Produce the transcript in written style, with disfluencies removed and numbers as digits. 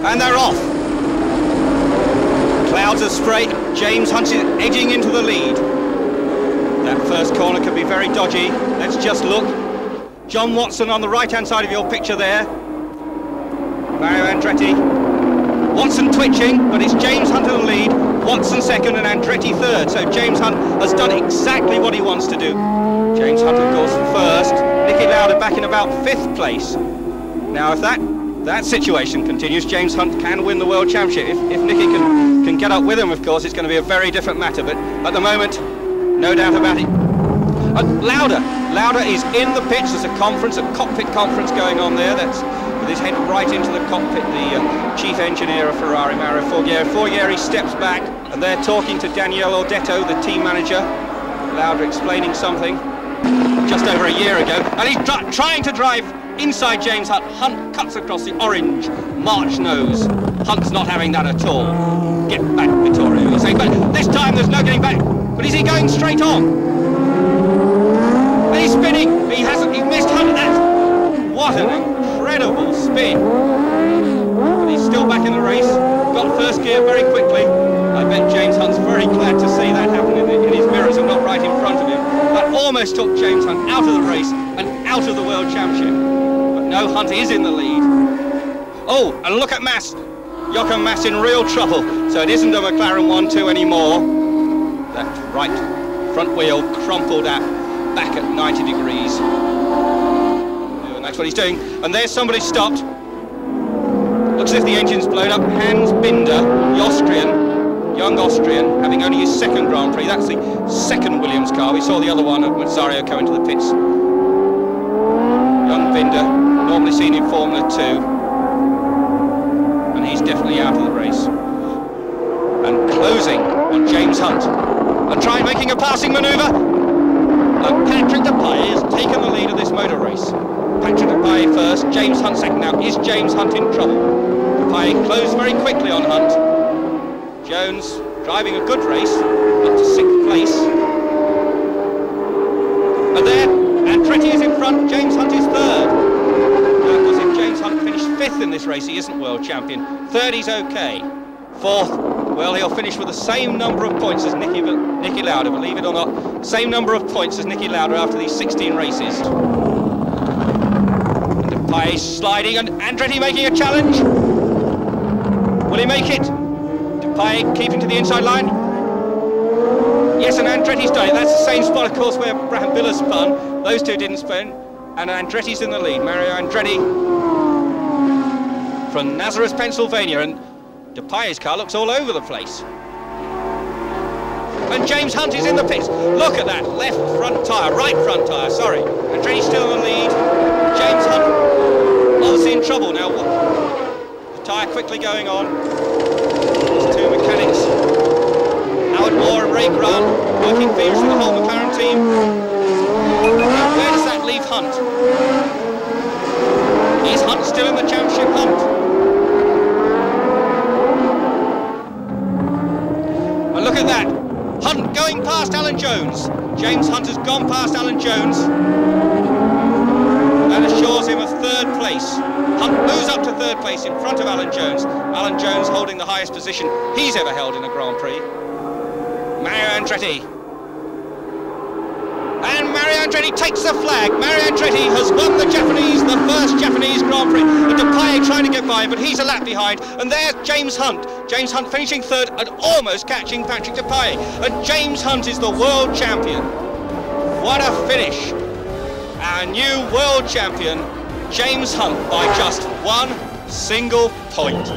And they're off. Clouds of spray. James Hunt is edging into the lead. That first corner could be very dodgy. Let's just look. John Watson on the right-hand side of your picture there. Mario Andretti. Watson twitching, but it's James Hunt in the lead. Watson second and Andretti third. So James Hunt has done exactly what he wants to do. James Hunt, of course, first. Niki Lauda back in about 5th place. Now, if that situation continues, James Hunt can win the World Championship. If Niki can get up with him, of course, it's going to be a very different matter. But at the moment, no doubt about it. Lauda is in the pitch. There's a conference, a cockpit conference going on there. That's with his head right into the cockpit. The chief engineer of Ferrari, Mario Forghieri. Forghieri steps back, and they're talking to Daniele Ordetto, the team manager. Lauda explaining something just over a year ago, and he's trying to drive inside James Hunt. Hunt cuts across the orange March nose. Hunt's not having that at all. Get back, Vittorio, he's saying, but this time there's no getting back. But is he going straight on? And he's spinning. He missed Hunt at that. What an incredible spin. But he's still back in the race. Got first gear very quickly. I bet James Hunt's very glad to see that happen in his mirrors and not right in front of him. That almost took James Hunt out of the race and out of the World Championship. But no, Hunt is in the lead. Oh, and look at Mass. Jochen Mass in real trouble. So it isn't a McLaren 1-2 anymore. That right front wheel crumpled back at 90 degrees. And that's what he's doing. And there's somebody stopped. Looks as if the engine's blown up. Hans Binder, the Austrian, young Austrian, having only his 2nd Grand Prix. That's the 2nd Williams car. We saw the other one at Mazzario come into the pits. Young Binder, normally seen in Formula 2. And he's definitely out of the race. And closing on James Hunt. And trying making a passing manoeuvre. And Patrick Depailler has taken the lead of this motor race. Patrick Depailler first, James Hunt second. Now, is James Hunt in trouble? Depailler closed very quickly on Hunt. Jones driving a good race, up to 6th place. And there, Andretti is in front, James Hunt is 3rd. Now, of course, if James Hunt finished 5th in this race, he isn't world champion. 3rd, he's okay. 4th, well, he'll finish with the same number of points as Niki Lauda, believe it or not. Same number of points as Niki Lauda after these 16 races. And Depailler sliding, and Andretti making a challenge. Will he make it? Depailler keeping to the inside line. Yes, and Andretti's done it. That's the same spot, of course, where Brambilla spun. Those two didn't spin. And Andretti's in the lead. Mario Andretti from Nazareth, Pennsylvania. And Depailler's car looks all over the place. And James Hunt is in the pits. Look at that, left front tyre, right front tyre, sorry. Andretti's still in the lead. James Hunt obviously in trouble now. The tyre quickly going on. There's 2 mechanics. Howard Moore and Ray Grant working feverishly the whole McLaren team. Now, where does that leave Hunt? Is Hunt still in the championship hunt? And look at that. Hunt going past Alan Jones. James Hunt has gone past Alan Jones. That assures him of 3rd place. Hunt moves up to 3rd place in front of Alan Jones. Alan Jones holding the highest position he's ever held in a Grand Prix. Mario Andretti. And Mario Andretti takes the flag. Mario Andretti has won the first Japanese Grand Prix. And Depailler trying to get by him, but he's a lap behind. And there's James Hunt. James Hunt finishing 3rd and almost catching Patrick Depailler. And James Hunt is the world champion. What a finish. Our new world champion, James Hunt, by just 1 single point.